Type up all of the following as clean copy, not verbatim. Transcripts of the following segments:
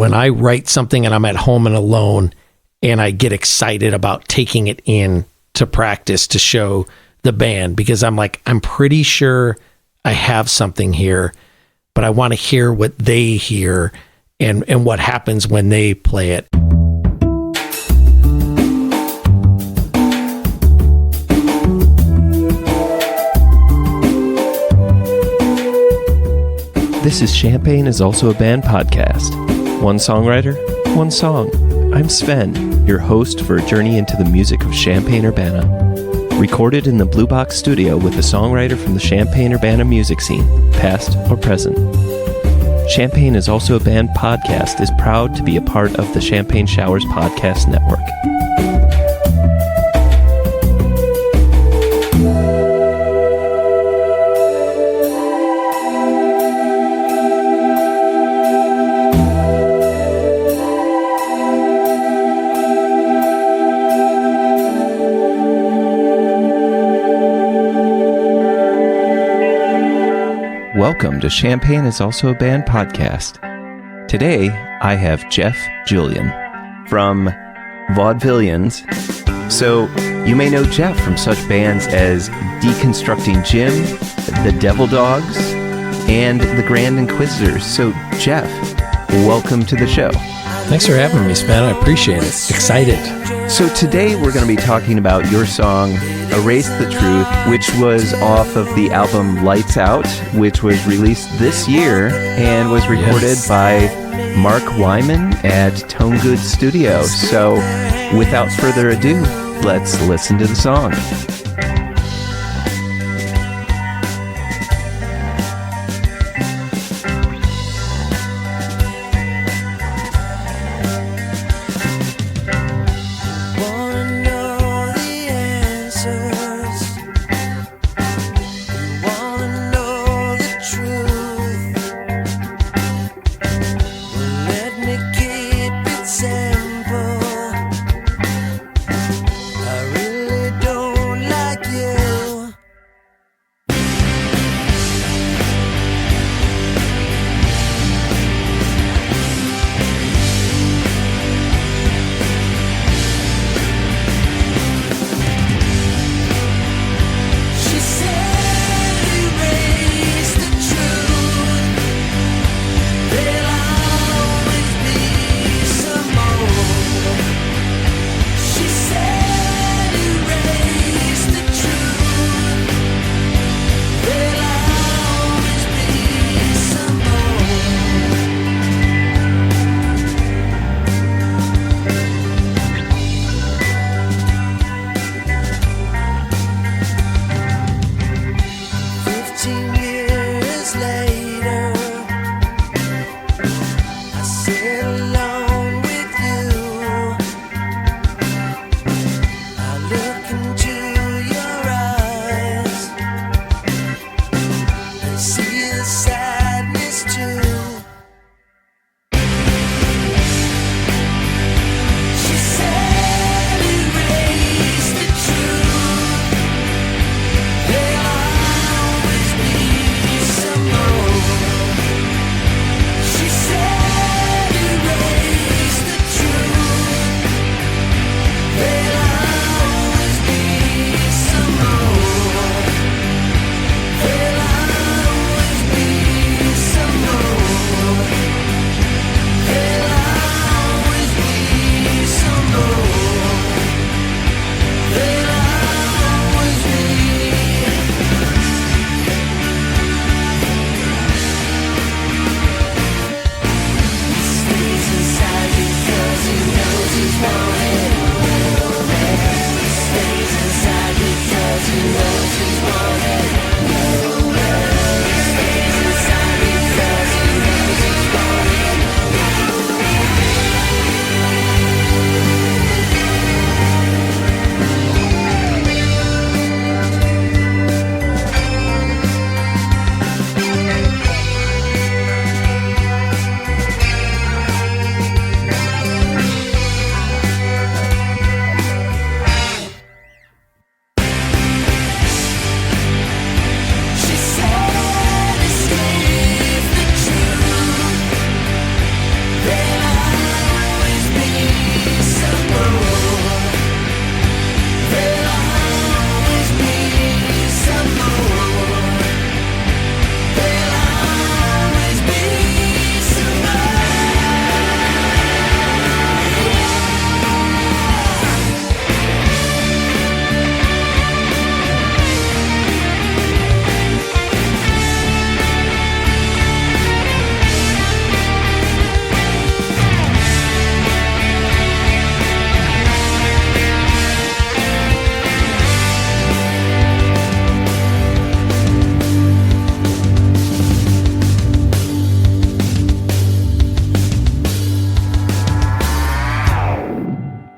when I write something and I'm at home and alone and I get excited about taking it in to practice to show the band, because I'm like, I'm pretty sure I have something here, but I want to hear what they hear and what happens when they play it. This is Champagne is Also a Band podcast. One songwriter, one song. I'm Sven, your host for a journey into the music of Champaign-Urbana. Recorded in the Blue Box studio with a songwriter from the Champaign-Urbana music scene, past or present. Champagne is Also a Band podcast is proud to be a part of the Champagne Showers Podcast Network. Welcome to Champagne is Also a Band podcast. Today, I have Jeff Julian from Vaudevileins. So, you may know Jeff from such bands as Deconstructing Jim, the Devil Dogs, and the Grand Inquisitors. So, Jeff, welcome to the show. Thanks for having me, Sven. I appreciate it. Excited. So today we're going to be talking about your song, Erase the Truth, which was off of the album Lights Out, which was released this year and was recorded by Mark Wyman at Tone Good Studio. So without further ado, let's listen to the song. I really don't like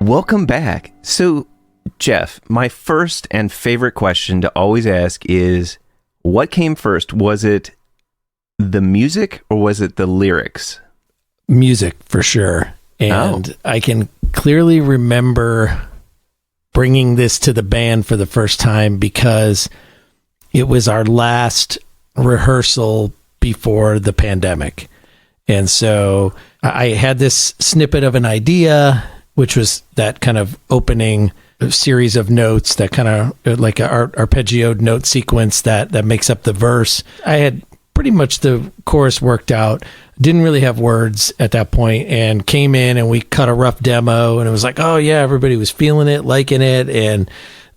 Welcome back. So, Jeff, my first and favorite question to always ask is, what came first? Was it the music or was it the lyrics? Music, for sure. And I can clearly remember bringing this to the band for the first time because it was our last rehearsal before the pandemic. And so I had this snippet of an idea, which was that kind of opening series of notes, that kind of like our arpeggioed note sequence that makes up the verse. I had pretty much the chorus worked out, didn't really have words at that point, and came in and we cut a rough demo, and it was like, oh yeah, everybody was feeling it, liking it, and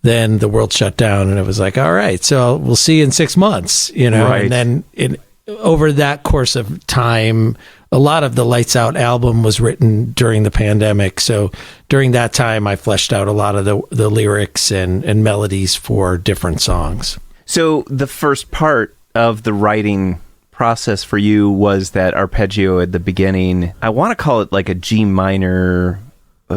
then the world shut down, and it was like, all right, so we'll see you in 6 months, Right. And then over that course of time, a lot of the Lights Out album was written during the pandemic. So during that time, I fleshed out a lot of the lyrics and melodies for different songs. So the first part of the writing process for you was that arpeggio at the beginning. I want to call it like a G minor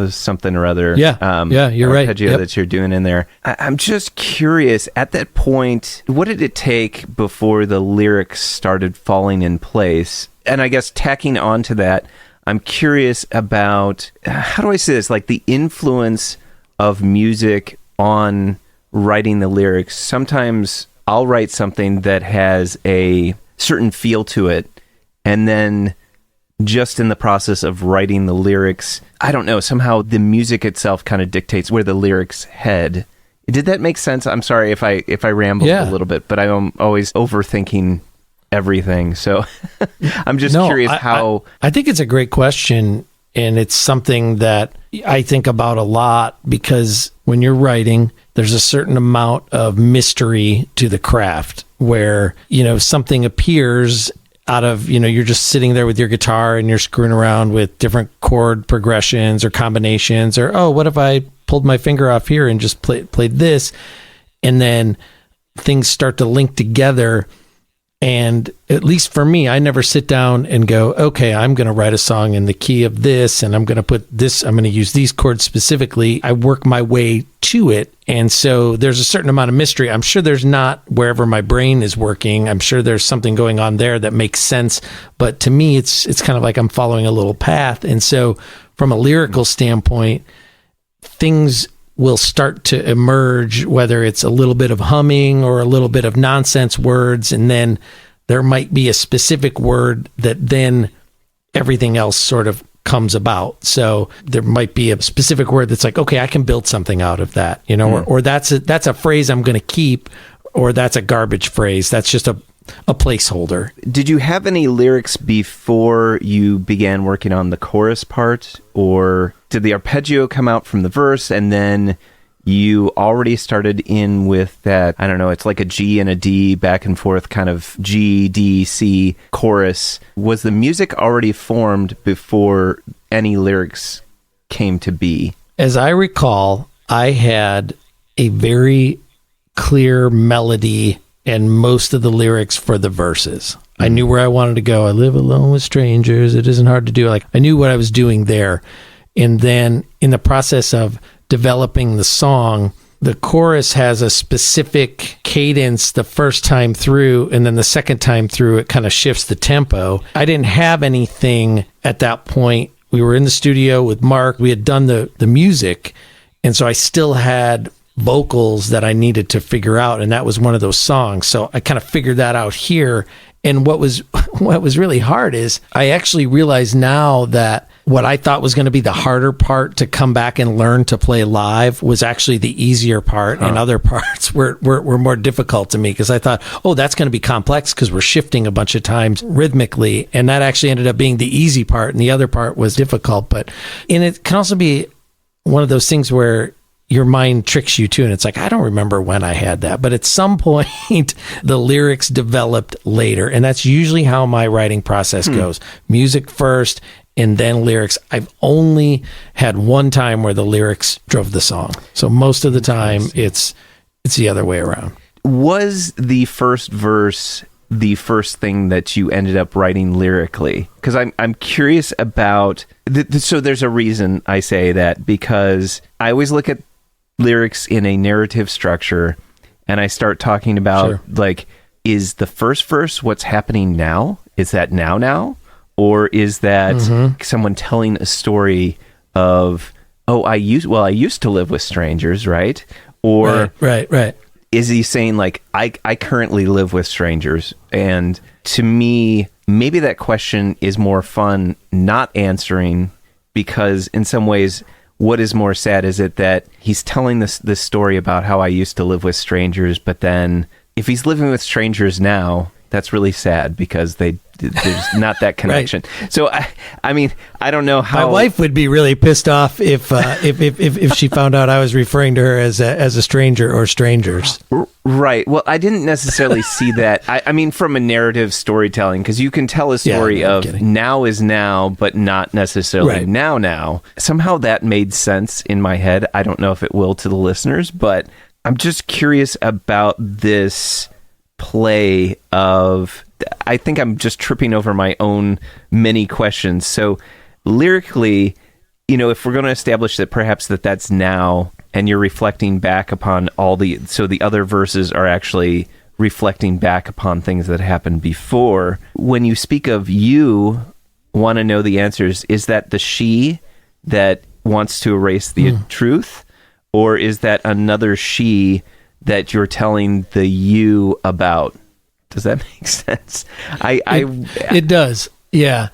something or other. Yeah, you're right. Arpeggio that you're doing in there. I'm just curious, at that point, what did it take before the lyrics started falling in place? And I guess tacking on to that, I'm curious about, how do I say this, like the influence of music on writing the lyrics. Sometimes I'll write something that has a certain feel to it, and then just in the process of writing the lyrics, I don't know, somehow the music itself kind of dictates where the lyrics head. Did that make sense? I'm sorry if I rambled a little bit, but I'm always overthinking everything. So I'm just curious how... I think it's a great question, and it's something that I think about a lot, because when you're writing, there's a certain amount of mystery to the craft where, something appears out of, you're just sitting there with your guitar and you're screwing around with different chord progressions or combinations, or, oh, what if I pulled my finger off here and just played this? And then things start to link together. And at least for me, I never sit down and go, okay, I'm going to write a song in the key of this, and I'm going to put this, I'm going to use these chords specifically. I work my way to it. And so there's a certain amount of mystery. I'm sure there's not wherever my brain is working. I'm sure there's something going on there that makes sense. But to me, it's kind of like I'm following a little path. And so from a lyrical standpoint, things will start to emerge, whether it's a little bit of humming or a little bit of nonsense words, and then there might be a specific word that then everything else sort of comes about. So there might be a specific word that's like, okay, I can build something out of that, or that's a phrase I'm going to keep, or that's a garbage phrase. That's just a placeholder. Did you have any lyrics before you began working on the chorus part, or did the arpeggio come out from the verse and then you already started in with that, I don't know, it's like a G and a D back and forth kind of G, D, C chorus? Was the music already formed before any lyrics came to be? As I recall, I had a very clear melody and most of the lyrics for the verses. I knew where I wanted to go. I live alone with strangers. It isn't hard to do. Like, I knew what I was doing there. And then in the process of developing the song, the chorus has a specific cadence the first time through, and then the second time through, it kind of shifts the tempo. I didn't have anything at that point. We were in the studio with Mark. We had done the music, and so I still had vocals that I needed to figure out, and that was one of those songs. So I kind of figured that out here. And what was really hard is I actually realize now that what I thought was going to be the harder part to come back and learn to play live was actually the easier part, and other parts were more difficult to me, because I thought, oh, that's going to be complex because we're shifting a bunch of times rhythmically, and that actually ended up being the easy part, and the other part was difficult. And it can also be one of those things where your mind tricks you too, and it's like, I don't remember when I had that, but at some point the lyrics developed later, and that's usually how my writing process goes. Music first and then lyrics. I've only had one time where the lyrics drove the song, so most of the time it's the other way around. Was the first verse the first thing that you ended up writing lyrically? Because I'm curious about... so there's a reason I say that, because I always look at lyrics in a narrative structure, and I start talking about, like, is the first verse what's happening now? Is that now? Or is that someone telling a story of, I used to live with strangers, right? Or right. Is he saying, like, I currently live with strangers? And to me, maybe that question is more fun not answering, because in some ways, what is more sad is it that he's telling this story about how I used to live with strangers, but then if he's living with strangers now, that's really sad, because there's not that connection. Right. So I mean, I don't know how. My wife would be really pissed off if she found out I was referring to her as a stranger or strangers. Right. Well, I didn't necessarily see that. I mean, from a narrative storytelling, because you can tell a story of now is now, but not necessarily now. Somehow that made sense in my head. I don't know if it will to the listeners, but I'm just curious about this play of... I think I'm just tripping over my own many questions. So lyrically, if we're going to establish that perhaps that's now, and you're reflecting back upon so the other verses are actually reflecting back upon things that happened before. When you speak of you want to know the answers, is that the she that wants to erase the truth? Or is that another she that you're telling the you about? Does that make sense? It does. Yeah.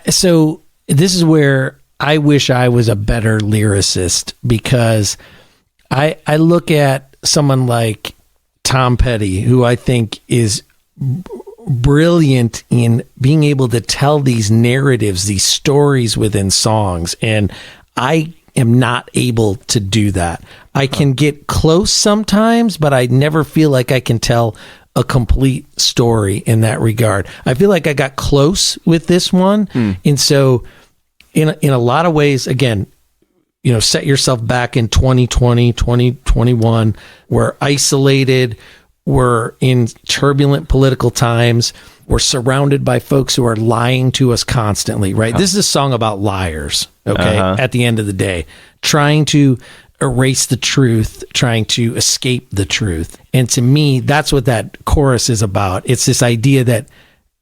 So this is where I wish I was a better lyricist, because I look at someone like Tom Petty, who I think is brilliant in being able to tell these narratives, these stories within songs. And I am not able to do that. I can get close sometimes, but I never feel like I can tell a complete story in that regard. I feel like I got close with this one. And so in a lot of ways, again, set yourself back in 2020, 2021, we're isolated, we're in turbulent political times, we're surrounded by folks who are lying to us constantly, right? This is a song about liars, okay? At the end of the day, trying to erase the truth, trying to escape the truth. And to me, that's what that chorus is about. It's this idea that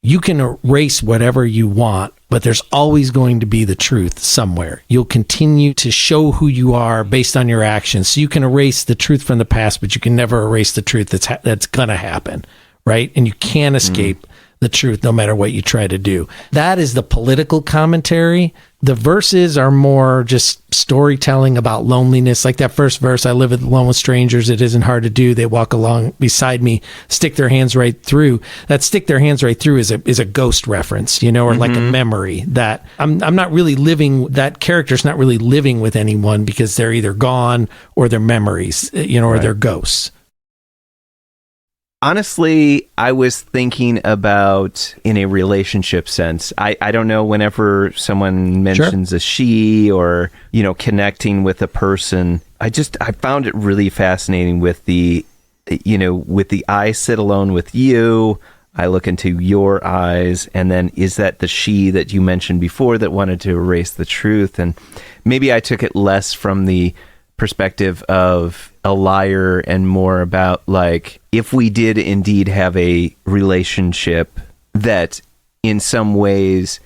you can erase whatever you want, but there's always going to be the truth somewhere. You'll continue to show who you are based on your actions. So you can erase the truth from the past, but you can never erase the truth that's going to happen, right? And you can't escape the truth no matter what you try to do. That is the political commentary. The verses are more just storytelling about loneliness. Like that first verse, I live alone with strangers. It isn't hard to do. They walk along beside me, stick their hands right through. That stick their hands right through is a ghost reference, or like a memory that I'm not really living. That character's not really living with anyone, because they're either gone or they're memories, or they're ghosts. Honestly, I was thinking about in a relationship sense. I don't know, whenever someone mentions a she or, connecting with a person, I found it really fascinating with the I sit alone with you, I look into your eyes, and then is that the she that you mentioned before that wanted to erase the truth? And maybe I took it less from the perspective of a liar and more about, like, if we did indeed have a relationship that in some ways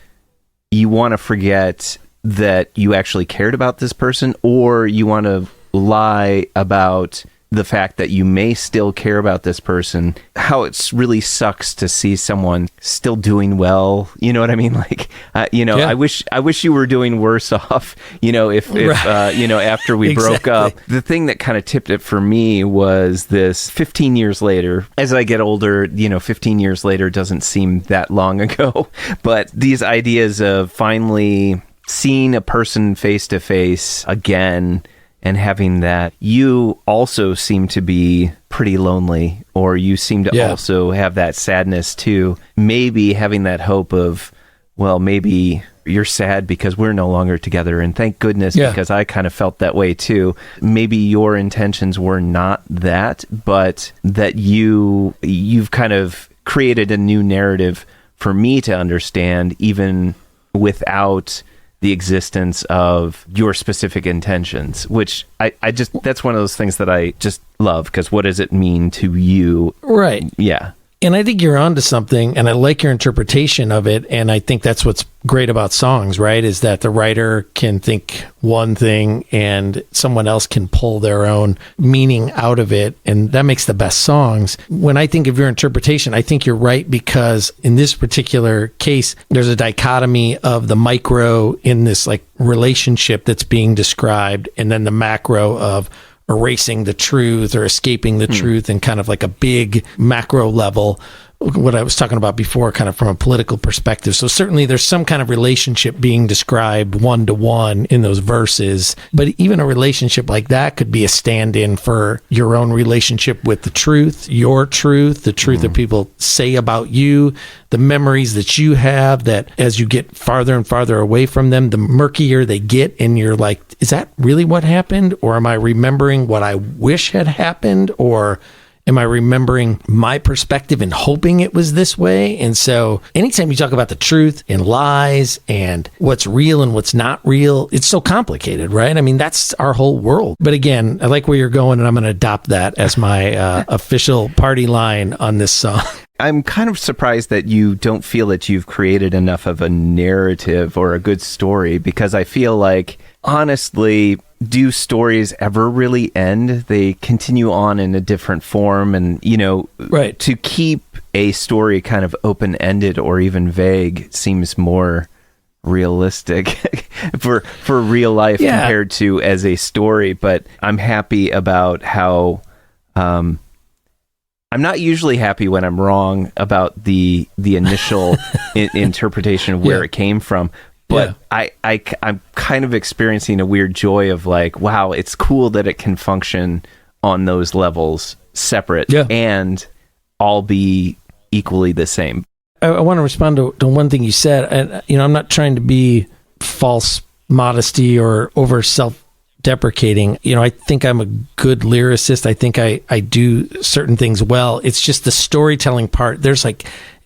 you want to forget that you actually cared about this person, or you want to lie about the fact that you may still care about this person, how it really sucks to see someone still doing well. You know what I mean? Like, I wish you were doing worse off, if after we broke up. The thing that kind of tipped it for me was this 15 years later. As I get older, 15 years later doesn't seem that long ago, but these ideas of finally seeing a person face to face again, and having that, you also seem to be pretty lonely, or you seem to also have that sadness too. Maybe having that hope of, well, maybe you're sad because we're no longer together, and thank goodness, because I kind of felt that way too. Maybe your intentions were not that, but that you've kind of created a new narrative for me to understand, even without the existence of your specific intentions, which I just, that's one of those things that I just love, because what does it mean to you? Right. Yeah. And I think you're onto something, and I like your interpretation of it. And I think that's what's great about songs, right? Is that the writer can think one thing and someone else can pull their own meaning out of it. And that makes the best songs. When I think of your interpretation, I think you're right, because in this particular case, there's a dichotomy of the micro in this like relationship that's being described, and then the macro of erasing the truth or escaping the truth, and kind of like a big macro level, what I was talking about before, kind of from a political perspective. So certainly there's some kind of relationship being described one-to-one in those verses, but even a relationship like that could be a stand-in for your own relationship with the truth, your truth, the truth that people say about you, the memories that you have, that as you get farther and farther away from them, the murkier they get, and you're like, is that really what happened? Or am I remembering what I wish had happened? Or am I remembering my perspective and hoping it was this way? And so anytime you talk about the truth and lies and what's real and what's not real, it's so complicated, right? I mean, that's our whole world. But again, I like where you're going, and I'm going to adopt that as my official party line on this song. I'm kind of surprised that you don't feel that you've created enough of a narrative or a good story, because I feel like, honestly, do stories ever really end? They continue on in a different form, and, you know, right. To keep a story kind of open-ended or even vague seems more realistic for real life compared to as a story. But I'm happy about how I'm not usually happy when I'm wrong about the initial interpretation of where it came from. But I'm kind of experiencing a weird joy of like, wow, it's cool that it can function on those levels separate and all be equally the same. I want to respond to one thing you said. And, you know, I'm not trying to be false modesty or over self-deprecating. You know, I think I'm a good lyricist. I think I do certain things well. It's just the storytelling part. There's like,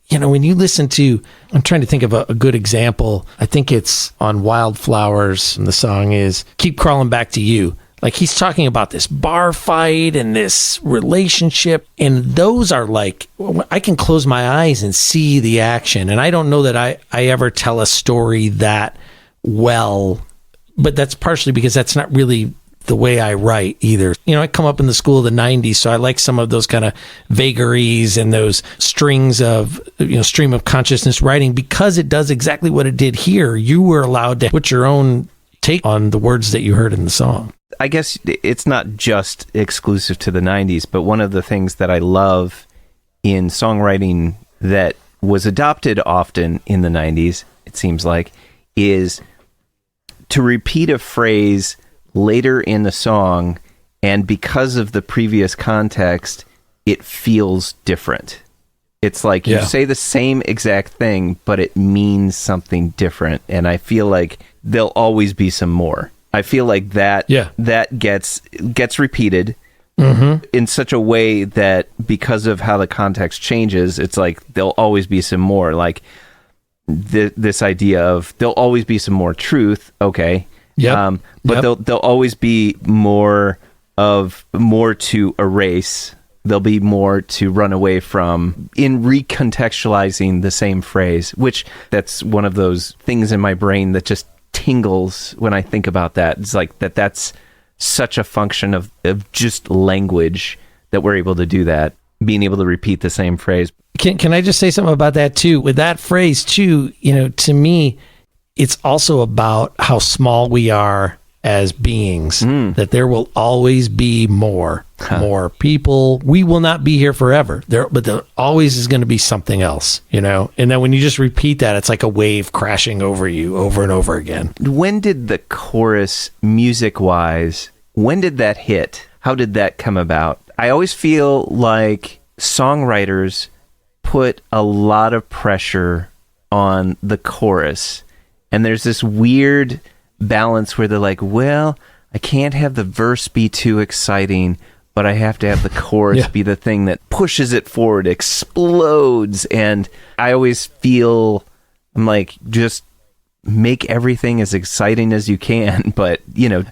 you know, when you listen to, I'm trying to think of a good example. I think it's on Wildflowers, and the song is Keep Crawling Back to You. Like, he's talking about this bar fight and this relationship, and those are like, I can close my eyes and see the action. And I don't know that I ever tell a story that well, but that's partially because that's not really the way I write either. You know, I come up in the school of the 90s, so I like some of those kind of vagaries and those strings of, you know, stream of consciousness writing, because it does exactly what it did here. You were allowed to put your own take on the words that you heard in the song. I guess it's not just exclusive to the 90s, but one of the things that I love in songwriting that was adopted often in the 90s, it seems like, is to repeat a phrase later in the song, and because of the previous context, it feels different. It's like you say the same exact thing, but it means something different. And I feel like there'll always be some more. I feel like that gets repeated in such a way that because of how the context changes, it's like there'll always be some more. Like this idea of there'll always be some more truth. Okay. But there'll always be more to erase. There'll be more to run away from in recontextualizing the same phrase, which that's one of those things in my brain that just tingles when I think about that. It's like that's such a function of just language that we're able to do that, being able to repeat the same phrase. Can I just say something about that too? With that phrase too, you know, to me, it's also about how small we are as beings, that there will always be more people. We will not be here forever, but there always is going to be something else, you know? And then when you just repeat that, it's like a wave crashing over you over and over again. When did the chorus, music-wise, when did that hit? How did that come about? I always feel like songwriters put a lot of pressure on the chorus, and there's this weird balance where they're like, well, I can't have the verse be too exciting, but I have to have the chorus be the thing that pushes it forward, explodes. And I always feel I'm like, just make everything as exciting as you can, but,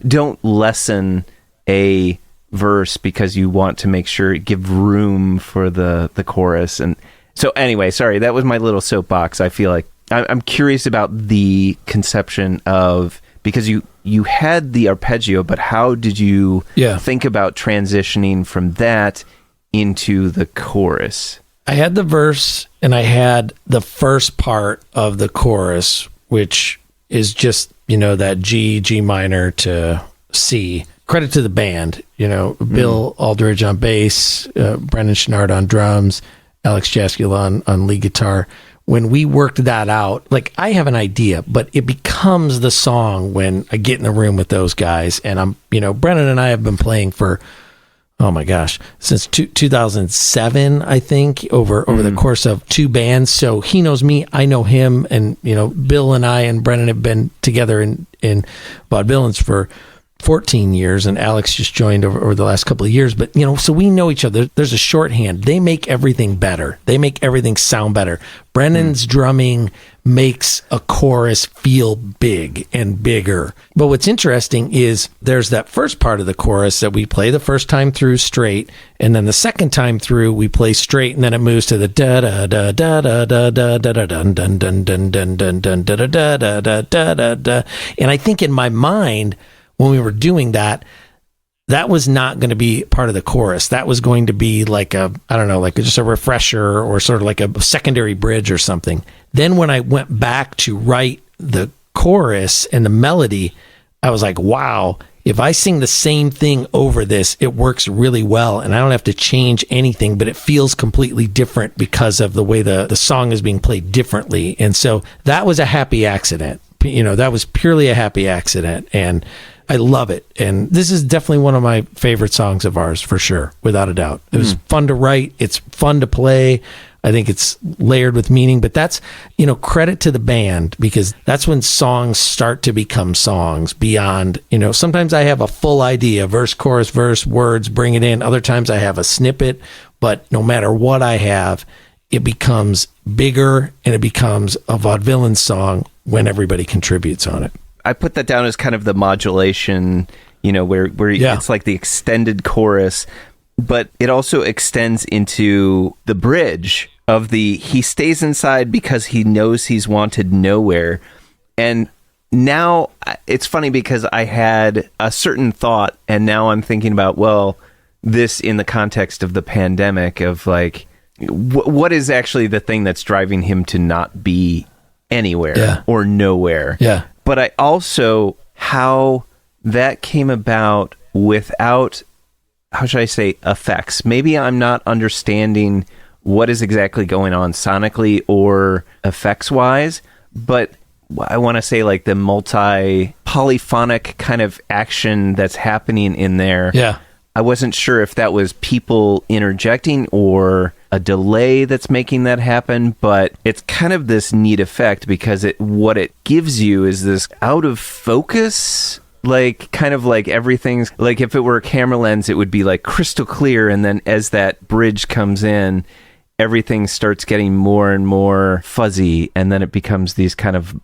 don't lessen a verse because you want to make sure give room for the chorus. And so anyway, sorry, that was my little soapbox. I feel like I'm curious about the conception of, because you had the arpeggio, but how did you think about transitioning from that into the chorus? I had the verse and I had the first part of the chorus, which is just, that G minor to C. Credit to the band, Bill Aldridge on bass, Brendan Chenard on drums, Alex Jaskula on lead guitar. When we worked that out, like, I have an idea, but it becomes the song when I get in the room with those guys. And Brennan and I have been playing for, oh my gosh, since 2007, I think, over the course of 2 bands. So he knows me, I know him, and, Bill and I and Brennan have been together in Vaudevileins for 14 years, and Alex just joined over the last couple of years. But, so we know each other. There's a shorthand. They make everything better. They make everything sound better. Brennan's drumming makes a chorus feel big and bigger. But what's interesting is there's that first part of the chorus that we play the first time through straight, and then the second time through we play straight, and then it moves to the da da da da da da da da da dun dun dun dun dun dun dun da da da da da da da. And I think in my mind, when we were doing that, that was not going to be part of the chorus. That was going to be like just a refresher or sort of like a secondary bridge or something. Then when I went back to write the chorus and the melody, I was like, wow, if I sing the same thing over this, it works really well, and I don't have to change anything, but it feels completely different because of the way the song is being played differently. And so that was a happy accident. That was purely a happy accident, and I love it. And this is definitely one of my favorite songs of ours, for sure, without a doubt. It was fun to write. It's fun to play. I think it's layered with meaning, but that's, credit to the band, because that's when songs start to become songs beyond, sometimes I have a full idea, verse, chorus, verse, words, bring it in. Other times I have a snippet, but no matter what I have, it becomes bigger and it becomes a Vaudevillains song when everybody contributes on it. I put that down as kind of the modulation, where it's like the extended chorus, but it also extends into the bridge of he stays inside because he knows he's wanted nowhere. And now it's funny because I had a certain thought, and now I'm thinking about, well, this in the context of the pandemic of like, what is actually the thing that's driving him to not be anywhere or nowhere? Yeah. But I also, how that came about without, how should I say, effects. Maybe I'm not understanding what is exactly going on sonically or effects-wise, but I want to say like the multi-polyphonic kind of action that's happening in there. Yeah. I wasn't sure if that was people interjecting or a delay that's making that happen, but it's kind of this neat effect because what it gives you is this out of focus, like kind of like everything's like if it were a camera lens, it would be like crystal clear. And then as that bridge comes in, everything starts getting more and more fuzzy. And then it becomes these kind of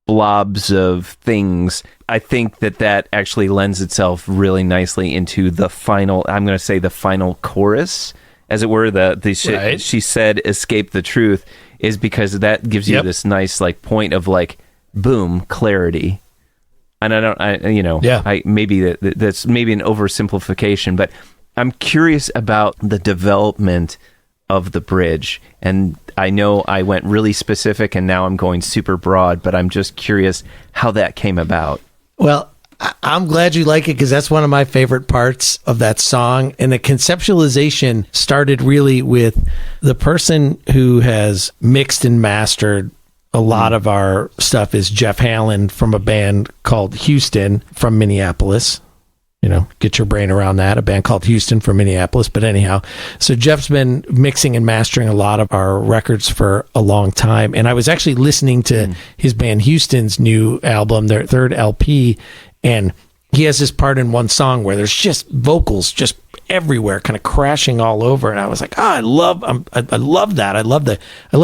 blobs of things. I think that actually lends itself really nicely into the final, I'm going to say the final chorus, as it were. Right. She said, escape the truth, is because that gives you this nice like point of like, boom, clarity. And that's maybe an oversimplification, but I'm curious about the development of the bridge. And I know I went really specific and now I'm going super broad, but I'm just curious how that came about. Well, I'm glad you like it because that's one of my favorite parts of that song. And the conceptualization started really with the person who has mixed and mastered a lot of our stuff is Jeff Hallen from a band called Houston from Minneapolis. Get your brain around that, a band called Houston from Minneapolis. But anyhow, so Jeff's been mixing and mastering a lot of our records for a long time. And I was actually listening to his band Houston's new album, their third LP, and he has this part in one song where there's just vocals just everywhere, kind of crashing all over. And I was like, I love that. I love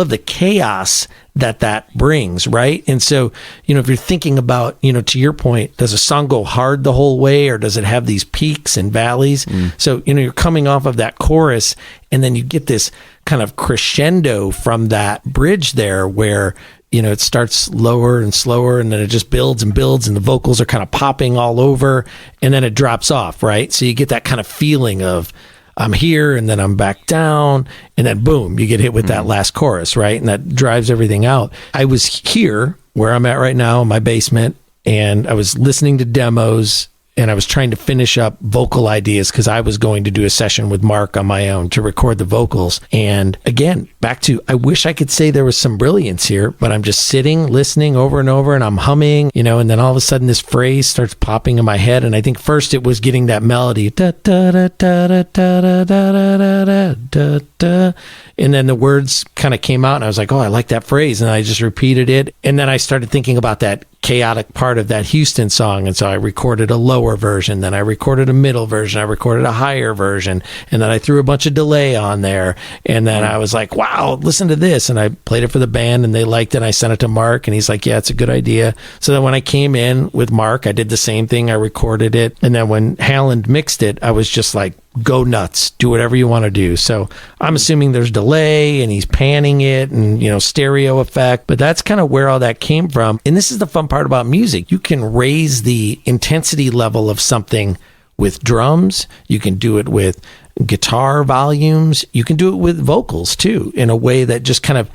the chaos that brings, right? And so, if you're thinking about, to your point, does a song go hard the whole way, or does it have these peaks and valleys? So, you're coming off of that chorus, and then you get this kind of crescendo from that bridge there where, it starts lower and slower, and then it just builds and builds, and the vocals are kind of popping all over, and then it drops off, right? So you get that kind of feeling of, I'm here, and then I'm back down, and then boom, you get hit with that last chorus, right? And that drives everything out. I was here, where I'm at right now, in my basement, and I was listening to demos, and I was trying to finish up vocal ideas because I was going to do a session with Mark on my own to record the vocals. And again, back to, I wish I could say there was some brilliance here, but I'm just sitting, listening over and over, and I'm humming, and then all of a sudden this phrase starts popping in my head. And I think first it was getting that melody, da, da, da, da, da, da, da, da, da, da, da. And then the words kind of came out, and I was like, oh, I like that phrase. And I just repeated it. And then I started thinking about that chaotic part of that Houston song. And so I recorded a lower version, then I recorded a middle version, I recorded a higher version, and then I threw a bunch of delay on there. And then I was like, wow, listen to this. And I played it for the band, and they liked it. And I sent it to Mark, and he's like, yeah, it's a good idea. So then when I came in with Mark, I did the same thing. I recorded it. And then when Halland mixed it, I was just like, go nuts, do whatever you want to do. So I'm assuming there's delay, and he's panning it, and stereo effect, but that's kind of where all that came from. And this is the fun part about music. You can raise the intensity level of something with drums. You can do it with guitar volumes. You can do it with vocals too, in a way that just kind of,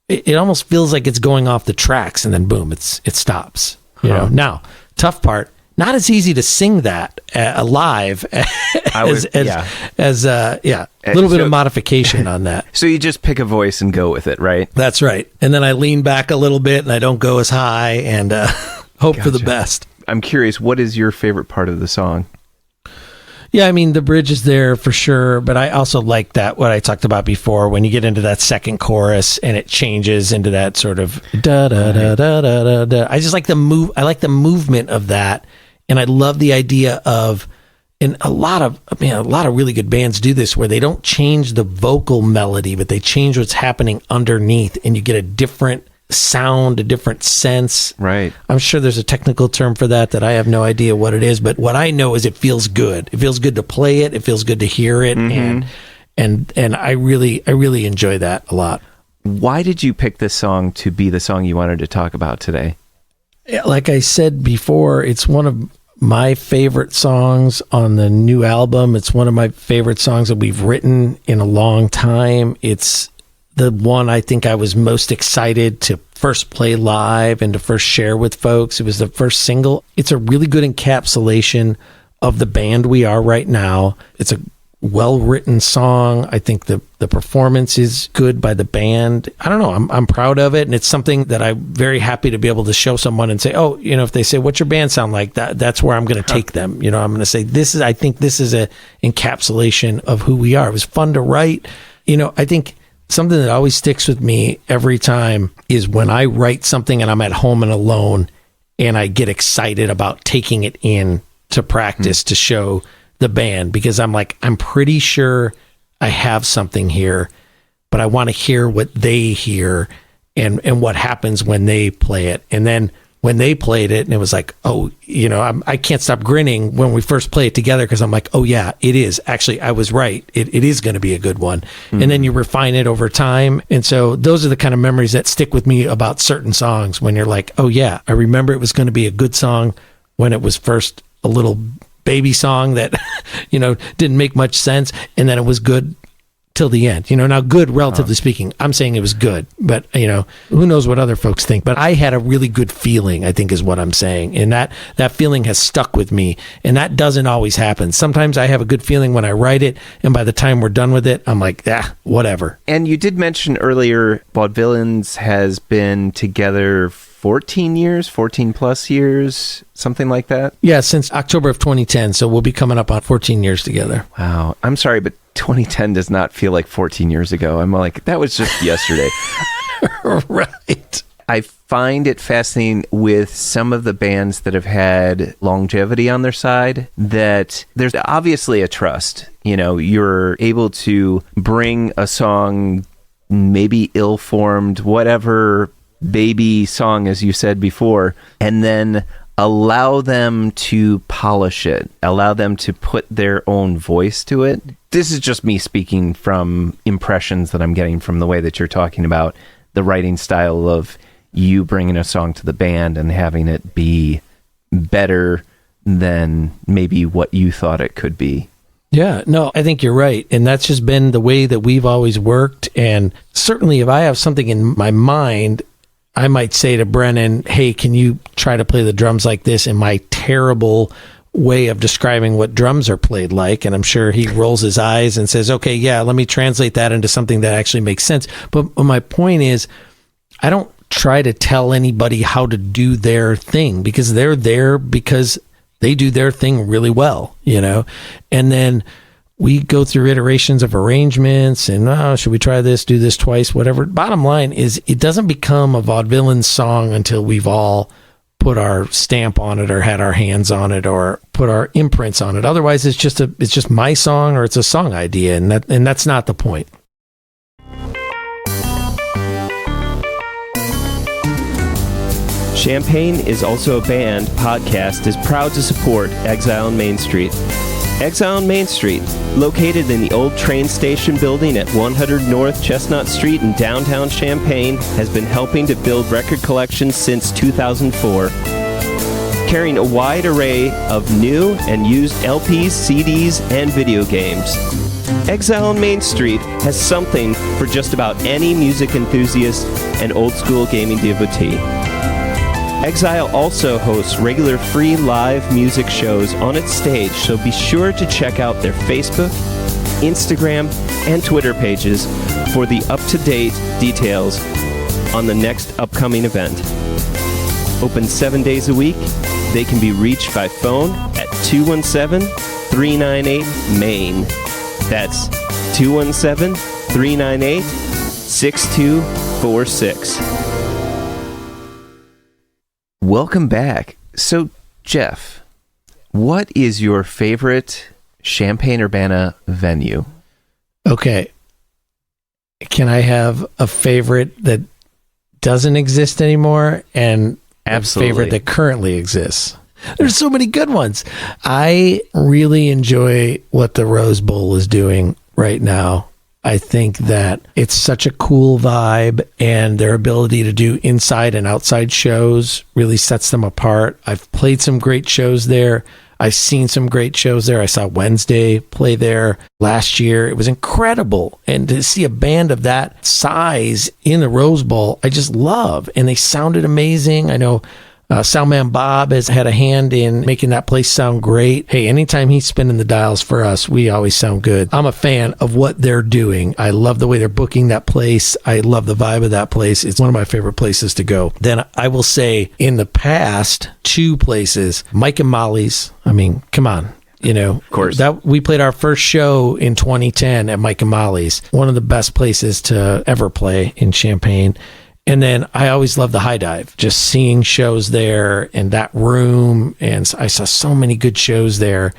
it almost feels like it's going off the tracks, and then boom, it stops. Now, tough part, not as easy to sing that live a little bit of modification on that. So you just pick a voice and go with it, right? That's right. And then I lean back a little bit, and I don't go as high, and hope for the best. I'm curious, what is your favorite part of the song? Yeah, I mean, the bridge is there for sure, but I also like that, what I talked about before, when you get into that second chorus and it changes into that sort of da da da da da da da. I just like the move. I like the movement of that, and I love the idea of, and a lot of really good bands do this, where they don't change the vocal melody, but they change what's happening underneath, and you get a different sound, a different sense. Right. I'm sure there's a technical term for that I have no idea what it is, but what I know is it feels good. It feels good to play it. It feels good to hear it. And I really enjoy that a lot. Why did you pick this song to be the song you wanted to talk about today? Like I said before, it's one of my favorite songs on the new album. It's one of my favorite songs that we've written in a long time. It's the one I think I was most excited to first play live and to first share with folks. It was the first single. It's a really good encapsulation of the band we are right now. It's a well-written song. I think the performance is good by the band. I don't know. I'm proud of it, and it's something that I'm very happy to be able to show someone and say, oh, if they say, what's your band sound like? That's where I'm going to take them. I'm going to say, I think this is a encapsulation of who we are. It was fun to write. I think something that always sticks with me every time is when I write something and I'm at home and alone, and I get excited about taking it in to practice to show the band, because I'm like, I'm pretty sure I have something here, but I want to hear what they hear and what happens when they play it. And then when they played it, and it was like, oh, I can't stop grinning when we first play it together, because I'm like, oh yeah, it is. Actually, I was right. It is going to be a good one. And then you refine it over time. And so those are the kind of memories that stick with me about certain songs, when you're like, oh yeah, I remember it was going to be a good song when it was first a little baby song that, didn't make much sense. And then it was good till the end. Now good, relatively speaking, I'm saying it was good, but who knows what other folks think. But I had a really good feeling, I think is what I'm saying. And that feeling has stuck with me. And that doesn't always happen. Sometimes I have a good feeling when I write it, and by the time we're done with it, I'm like, whatever. And you did mention earlier, Vaudevileins has been together 14 plus years, something like that? Yeah, since October of 2010. So we'll be coming up on 14 years together. Wow. I'm sorry, but 2010 does not feel like 14 years ago. I'm like, that was just yesterday. Right. I find it fascinating with some of the bands that have had longevity on their side that there's obviously a trust. You know, you're able to bring a song, maybe ill-formed, whatever baby song, as you said before, and then allow them to polish it, allow them to put their own voice to it. This is just me speaking from impressions that I'm getting from the way that you're talking about the writing style of you bringing a song to the band and having it be better than maybe what you thought it could be. Yeah, no, I think you're right. And that's just been the way that we've always worked. And certainly if I have something in my mind, I might say to Brennan, hey, can you try to play the drums like this in my terrible way of describing what drums are played like? And I'm sure he rolls his eyes and says, okay, yeah, let me translate that into something that actually makes sense. But my point is, I don't try to tell anybody how to do their thing, because they're there because they do their thing really well, you know? And then we go through iterations of arrangements and, should we try this, do this twice, whatever. Bottom line is, it doesn't become a Vaudevillains song until we've all put our stamp on it or had our hands on it or put our imprints on it. Otherwise, it's just my song, or it's a song idea, and that's not the point. Champaign is Also a Band podcast is proud to support Exile on Main Street. Exile on Main Street, located in the old train station building at 100 North Chestnut Street in downtown Champaign, has been helping to build record collections since 2004. Carrying a wide array of new and used LPs, CDs, and video games. Exile on Main Street has something for just about any music enthusiast and old school gaming devotee. Exile also hosts regular free live music shows on its stage, so be sure to check out their Facebook, Instagram, and Twitter pages for the up-to-date details on the next upcoming event. Open 7 days a week, they can be reached by phone at 217-398-MAIN. That's 217-398-6246. Welcome back. So, Jeff, what is your favorite Champaign-Urbana venue? Okay. Can I have a favorite that doesn't exist anymore and Absolutely. a favorite that currently exists? There's so many good ones. I really enjoy what the Rose Bowl is doing right now. I think that it's such a cool vibe, and their ability to do inside and outside shows really sets them apart. I've played some great shows there. I've seen some great shows there. I saw Wednesday play there last year. It was incredible. And to see a band of that size in the Rose Bowl, I just love. And they sounded amazing. I know Soundman Bob has had a hand in making that place sound great. Hey, anytime he's spinning the dials for us, we always sound good. I'm a fan of what they're doing. I love the way they're booking that place. I love the vibe of that place. It's one of my favorite places to go. Then I will say, in the past, two places, Mike and Molly's. I mean, come on. You know, of course, that we played our first show in 2010 at Mike and Molly's. One of the best places to ever play in Champaign. And then I always love the High Dive, just seeing shows there and that room. And I saw so many good shows there,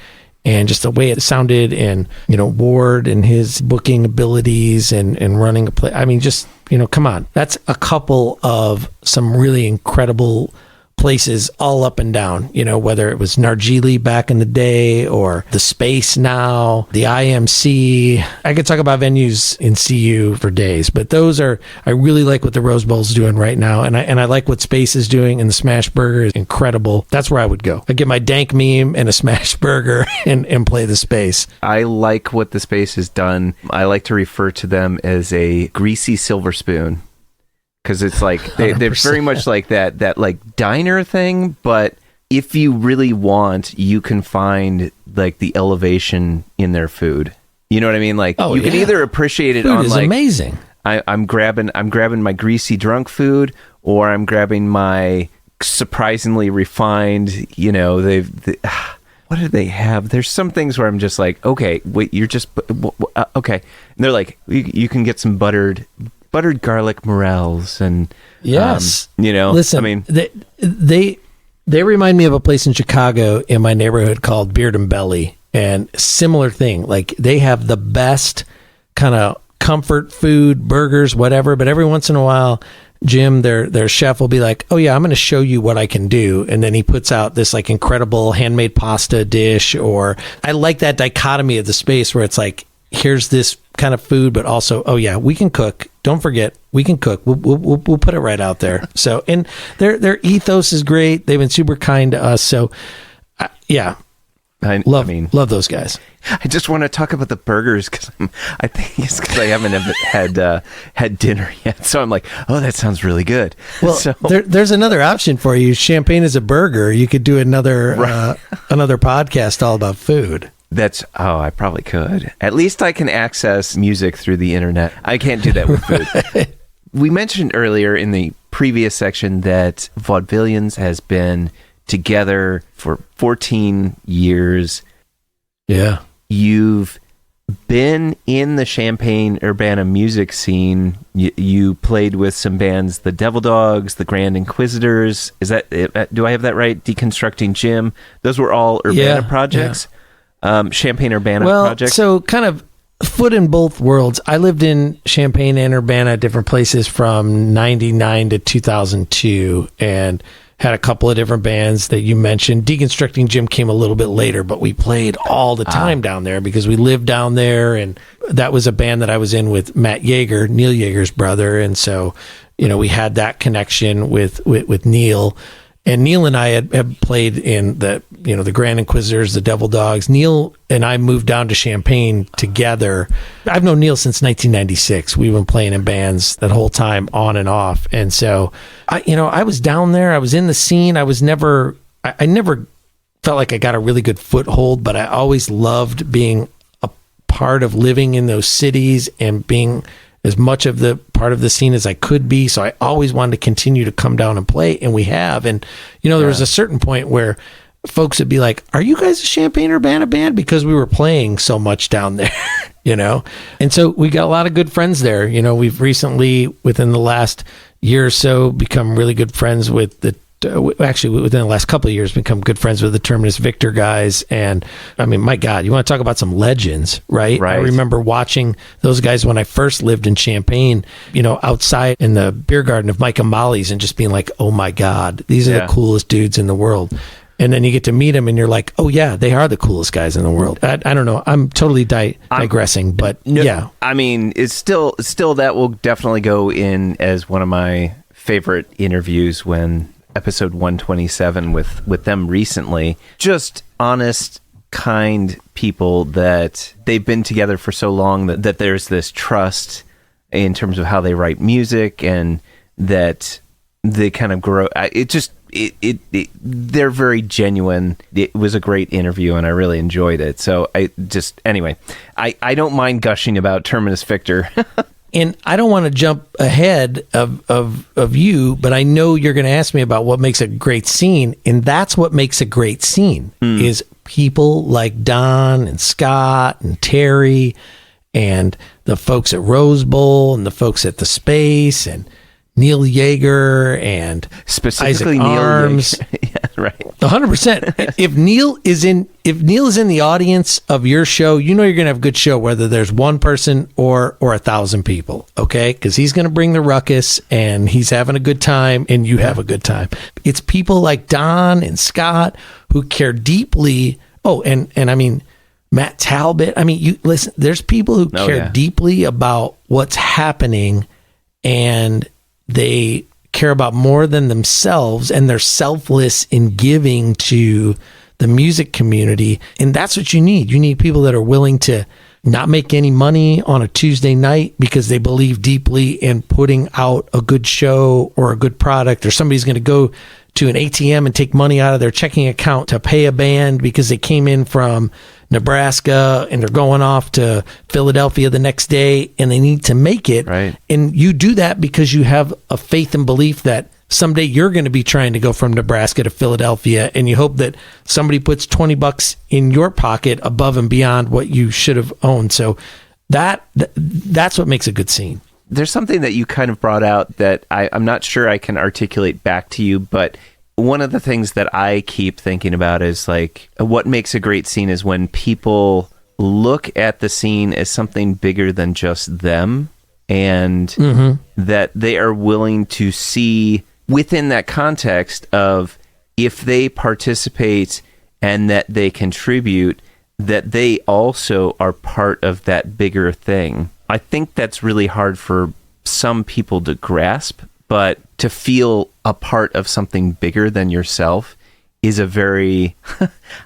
and just the way it sounded, and, you know, Ward and his booking abilities and running a play. I mean, just, you know, come on. That's a couple of some really incredible places all up and down, you know, whether it was Nargile back in the day or the Space now, the IMC. I could talk about venues in CU for days, but those are, I really like what the Rose Bowl's doing right now. And I like what Space is doing, and the Smash Burger is incredible. That's where I would go. I'd get my dank meme and a Smash Burger and play the Space. I like what the Space has done. I like to refer to them as a greasy silver spoon. Because it's like they're very much like that like diner thing, but if you really want, you can find like the elevation in their food. You know what I mean? Like you can either appreciate it food on is like amazing. I'm grabbing my greasy drunk food, or I'm grabbing my surprisingly refined. You know, what do they have? There's some things where I'm just like, okay, wait, you're just okay, and they're like, you can get some buttered buttered garlic morels and yes, Listen, I mean, they remind me of a place in Chicago in my neighborhood called Beard and Belly, and similar thing. Like they have the best kind of comfort food, burgers, whatever. But every once in a while, Jim, their chef will be like, "Oh yeah, I'm going to show you what I can do," and then he puts out this like incredible handmade pasta dish. Or I like that dichotomy of the space where it's like, here's this kind of food, but also, oh yeah, we can cook. Don't forget, we can cook. We'll put it right out there. So, and their ethos is great. They've been super kind to us. So, yeah, I love those guys. I just want to talk about the burgers because I think it's because I haven't had dinner yet. So I'm like, oh, that sounds really good. Well, so, there's another option for you. Champagne is a burger. You could do another podcast all about food. I probably could. At least I can access music through the internet. I can't do that with food. We mentioned earlier in the previous section that Vaudevileins has been together for 14 years. Yeah. You've been in the Champaign-Urbana music scene. You played with some bands, the Devil Dogs, the Grand Inquisitors. Is that, do I have that right? Deconstructing Jim. Those were all Urbana projects. Yeah. Champaign-Urbana project? So kind of foot in both worlds. I lived in Champaign and Urbana, different places from 99 to 2002, and had a couple of different bands that you mentioned. Deconstructing Jim came a little bit later, but we played all the time down there because we lived down there, and that was a band that I was in with Matt Yeager, Neil Yeager's brother, and so, we had that connection with Neil. And Neil and I had played in the Grand Inquisitors, the Devil Dogs. Neil and I moved down to Champaign together. I've known Neil since 1996. We've been playing in bands that whole time, on and off. And so, I was down there. I was in the scene. I never felt like I got a really good foothold, but I always loved being a part of living in those cities and being as much of the part of the scene as I could be. So I always wanted to continue to come down and play, and we have. And, there was a certain point where folks would be like, "Are you guys a Champaign-Urbana band?" Because we were playing so much down there, And so we got a lot of good friends there. We've recently, within the last year or so, become really good friends with actually within the last couple of years, become good friends with the Terminus Victor guys. And I mean, my God, you want to talk about some legends, right? I remember watching those guys when I first lived in Champaign, outside in the beer garden of Mike and Molly's, and just being like, oh my God, these are the coolest dudes in the world. And then you get to meet them and you're like, oh yeah, they are the coolest guys in the world. I don't know. I'm totally digressing, but yeah. I mean, it's still that will definitely go in as one of my favorite interviews when episode 127 with them recently. Just honest, kind people that they've been together for so long that there's this trust in terms of how they write music, and that they kind of grow. They're very genuine. It was a great interview and I really enjoyed it. So I don't mind gushing about Terminus Victor. And I don't want to jump ahead of you, but I know you're going to ask me about what makes a great scene. And that's what makes a great scene is people like Don and Scott and Terry and the folks at Rose Bowl and the folks at the Space and Neil Yeager and specifically Isaac Neil Arms. Yeah, right. 100%. If Neil is in the audience of your show, you're going to have a good show, whether there's one person or 1,000 people. Okay. Cause he's going to bring the ruckus and he's having a good time and you have a good time. It's people like Don and Scott who care deeply. Oh, and I mean, Matt Talbot. I mean, you listen, there's people who care deeply about what's happening, and they care about more than themselves, and they're selfless in giving to the music community. And that's what you need. You need people that are willing to not make any money on a Tuesday night because they believe deeply in putting out a good show or a good product, or somebody's going to go to an ATM and take money out of their checking account to pay a band because they came in from Nebraska and they're going off to Philadelphia the next day and they need to make it. Right. And you do that because you have a faith and belief that someday you're going to be trying to go from Nebraska to Philadelphia, and you hope that somebody puts $20 in your pocket above and beyond what you should have owned. So that's what makes a good scene. there's something that you kind of brought out that I'm not sure I can articulate back to you, but one of the things that I keep thinking about is like, what makes a great scene is when people look at the scene as something bigger than just them, and that they are willing to see within that context of, if they participate and that they contribute, that they also are part of that bigger thing. I think that's really hard for some people to grasp, but to feel a part of something bigger than yourself is a very,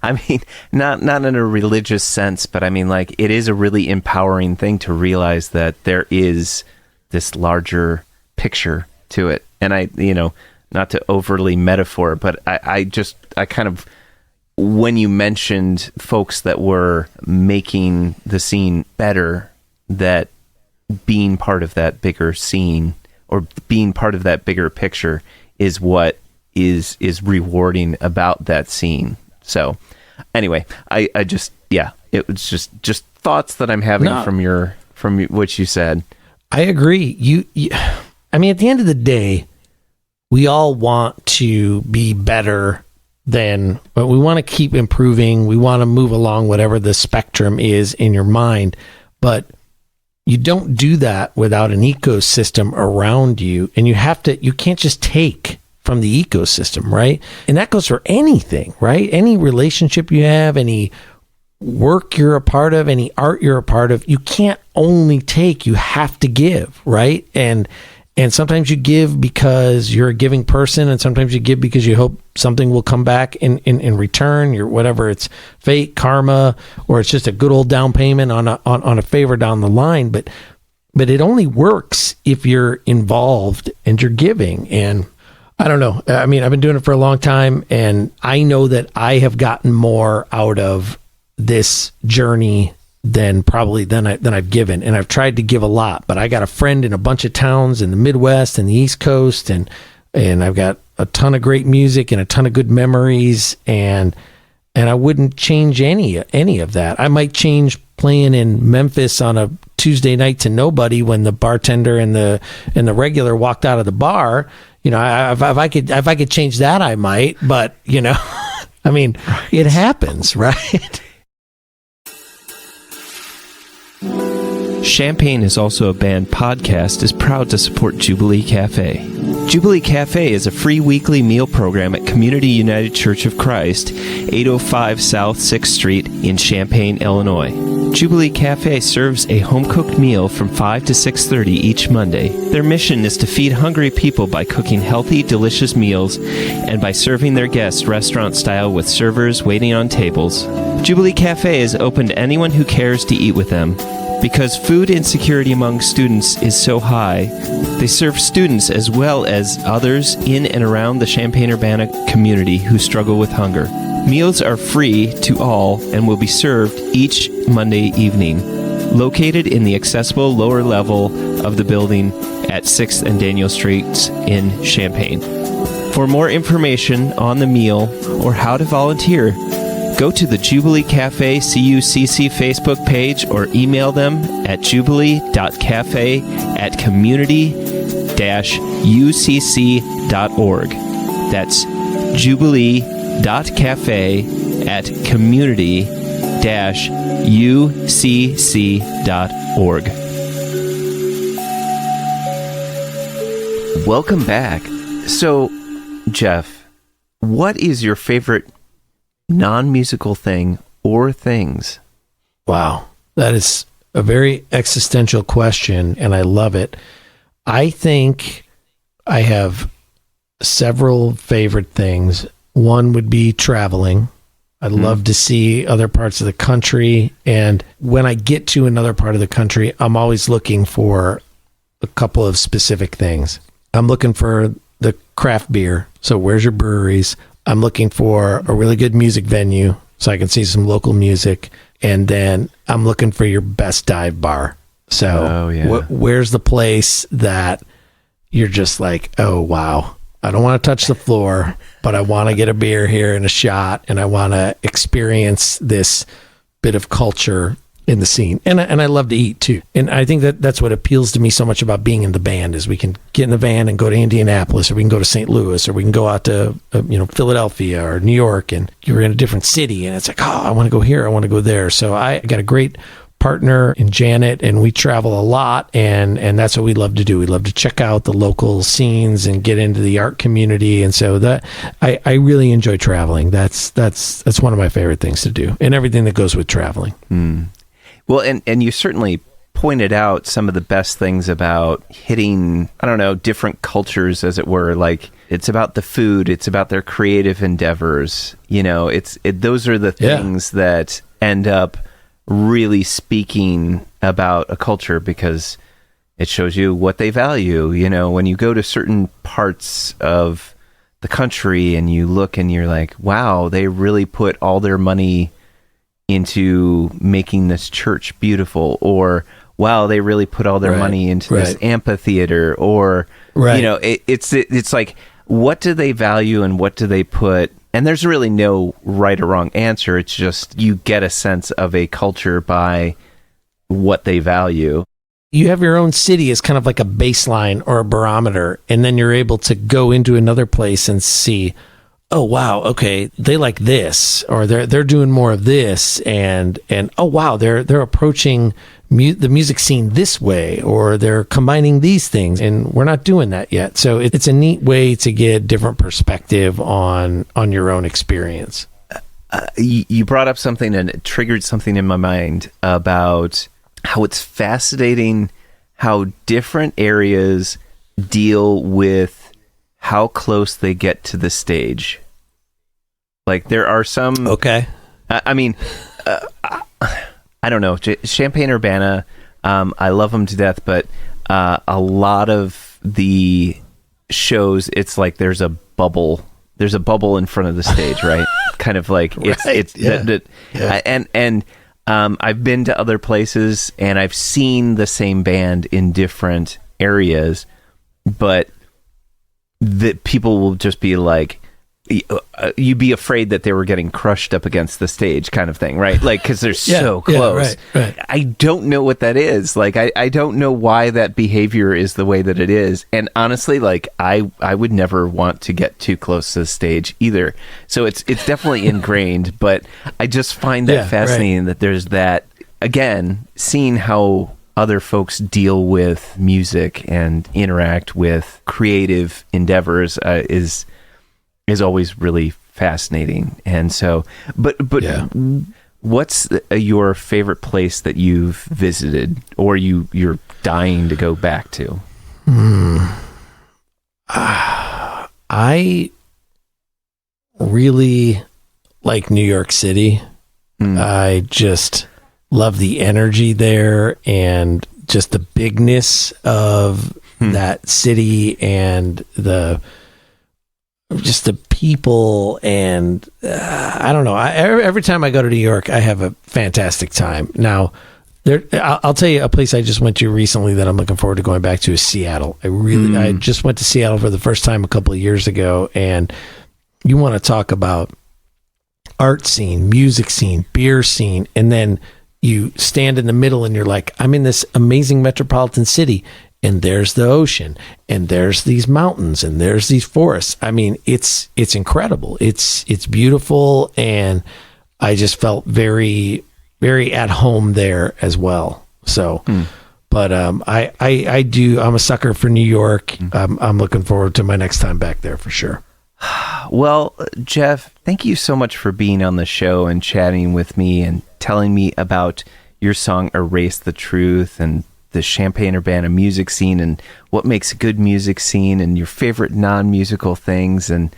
I mean, not in a religious sense, but I mean, like, it is a really empowering thing to realize that there is this larger picture to it. And I, not to overly metaphor, but I kind of, when you mentioned folks that were making the scene better, that being part of that bigger scene or being part of that bigger picture is what is rewarding about that scene. So anyway, I just, it was just thoughts that I'm having from what you said. I agree. I mean, at the end of the day, we all want to be better but we want to keep improving. We want to move along whatever the spectrum is in your mind, but you don't do that without an ecosystem around you, and you can't just take from the ecosystem, right? And that goes for anything, right? Any relationship you have, any work you're a part of, any art you're a part of, you can't only take, you have to give, right? And sometimes you give because you're a giving person, and sometimes you give because you hope something will come back in return. Whatever, it's fate, karma, or it's just a good old down payment on a favor down the line. But it only works if you're involved and you're giving. And I don't know. I mean, I've been doing it for a long time, and I know that I have gotten more out of this journey than I've given. And I've tried to give a lot, but I got a friend in a bunch of towns in the Midwest and the East Coast, and I've got a ton of great music and a ton of good memories, and I wouldn't change any of that. I might change playing in Memphis on a Tuesday night to nobody when the bartender and the regular walked out of the bar. If I could change that, I might, but I mean, it happens, right? Champaign is also a band podcast is proud to support Jubilee Cafe. Jubilee Cafe is a free weekly meal program at Community United Church of Christ, 805 South 6th Street in Champaign, Illinois. Jubilee Cafe serves a home-cooked meal from 5 to 6:30 each Monday. Their mission is to feed hungry people by cooking healthy, delicious meals and by serving their guests restaurant-style with servers waiting on tables. Jubilee Cafe is open to anyone who cares to eat with them. Because food insecurity among students is so high, they serve students as well as others in and around the Champaign-Urbana community who struggle with hunger. Meals are free to all and will be served each Monday evening, located in the accessible lower level of the building at 6th and Daniel Streets in Champaign. For more information on the meal or how to volunteer, go to the Jubilee Cafe CUCC Facebook page or email them at jubilee.cafe@community-ucc.org. That's jubilee.cafe@community-ucc.org. Welcome back. So, Jeff, what is your favorite non-musical thing or things? Wow, that is a very existential question, and I love it. I think I have several favorite things. One would be traveling. I'd love to see other parts of the country, and when I get to another part of the country, I'm always looking for a couple of specific things. I'm looking for the craft beer, so where's your breweries? I'm looking for a really good music venue so I can see some local music. And then I'm looking for your best dive bar. So where's the place that you're just like, oh, wow, I don't want to touch the floor, but I want to get a beer here and a shot, and I want to experience this bit of culture in the scene. And I love to eat too. And I think that's what appeals to me so much about being in the band is we can get in the van and go to Indianapolis, or we can go to St. Louis, or we can go out to, Philadelphia or New York, and you're in a different city and it's like, oh, I want to go here. I want to go there. So I got a great partner in Janet, and we travel a lot, and that's what we love to do. We love to check out the local scenes and get into the art community, and so that I really enjoy traveling. That's one of my favorite things to do, and everything that goes with traveling. Well, and you certainly pointed out some of the best things about hitting, I don't know, different cultures, as it were. Like, it's about the food, it's about their creative endeavors. Those are the things that end up really speaking about a culture, because it shows you what they value. When you go to certain parts of the country and you look and you're like, wow, they really put all their money into making this church beautiful, or wow, they really put all their money into this amphitheater, or it's like, what do they value and what do they put? And there's really no right or wrong answer. It's just you get a sense of a culture by what they value. You have your own city as kind of like a baseline or a barometer, and then you're able to go into another place and see, oh wow, okay, they like this, or they're doing more of this, and oh wow, they're approaching the music scene this way, or they're combining these things, and we're not doing that yet. So it's a neat way to get different perspective on your own experience. You brought up something, and it triggered something in my mind about how it's fascinating how different areas deal with how close they get to the stage. Like, there are some... Okay. I don't know, Champaign-Urbana, I love them to death, but a lot of the shows, it's like there's a bubble in front of the stage, right? Kind of like I've been to other places and I've seen the same band in different areas, but the people will just be like, you'd be afraid that they were getting crushed up against the stage, kind of thing, right? Like, because they're so close. Right. I don't know what that is. Like, I don't know why that behavior is the way that it is. And honestly, like, I would never want to get too close to the stage either. So it's definitely ingrained, but I just find that fascinating that there's that, again, seeing how other folks deal with music and interact with creative endeavors is always really fascinating. And so, but what's your favorite place that you've visited, or you're dying to go back to? I really like New York City. I just love the energy there, and just the bigness of that city, and just the people, and I don't know. Every time I go to New York, I have a fantastic time. Now, I'll tell you a place I just went to recently that I'm looking forward to going back to is Seattle. I just went to Seattle for the first time a couple of years ago, and you want to talk about art scene, music scene, beer scene, and then you stand in the middle and you're like, I'm in this amazing metropolitan city, and there's the ocean, and there's these mountains, and there's these forests. I mean, it's incredible. It's beautiful, and I just felt very, very at home there as well. So, but I'm a sucker for New York. I'm looking forward to my next time back there for sure. Well, Jeff, thank you so much for being on the show and chatting with me and telling me about your song Erase the Truth, and the Champaign-Urbana music scene, and what makes a good music scene, and your favorite non-musical things. And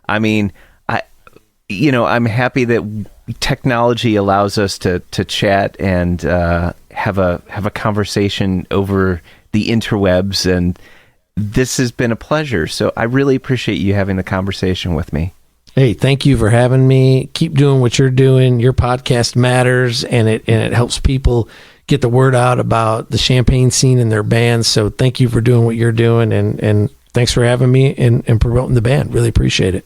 I mean, I'm happy that technology allows us to chat and have a conversation over the interwebs, and this has been a pleasure. So I really appreciate you having the conversation with me. Hey, thank you for having me. Keep doing what you're doing. Your podcast matters, and it helps people get the word out about the Champaign scene and their bands. So thank you for doing what you're doing, and thanks for having me and promoting the band. Really appreciate it.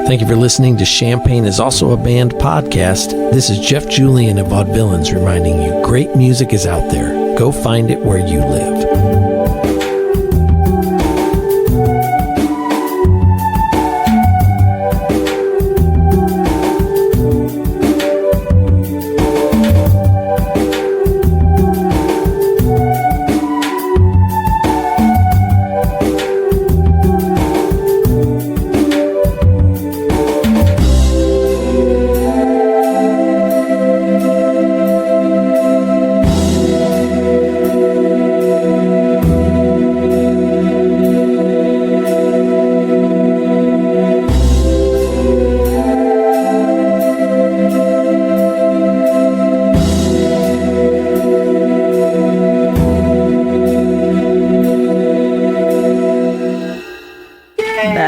Thank you for listening to Champagne is Also a Band podcast. This is Jeff Julian of Vaudevileins reminding you great music is out there. Go find it where you live.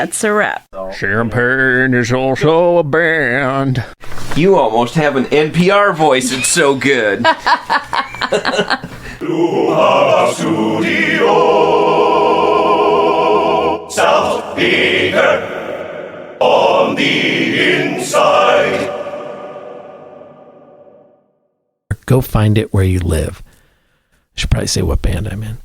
That's a wrap. Champagne is also a band. You almost have an NPR voice. It's so good. Studio South Peter on the inside. Go find it where you live. I should probably say what band I'm in.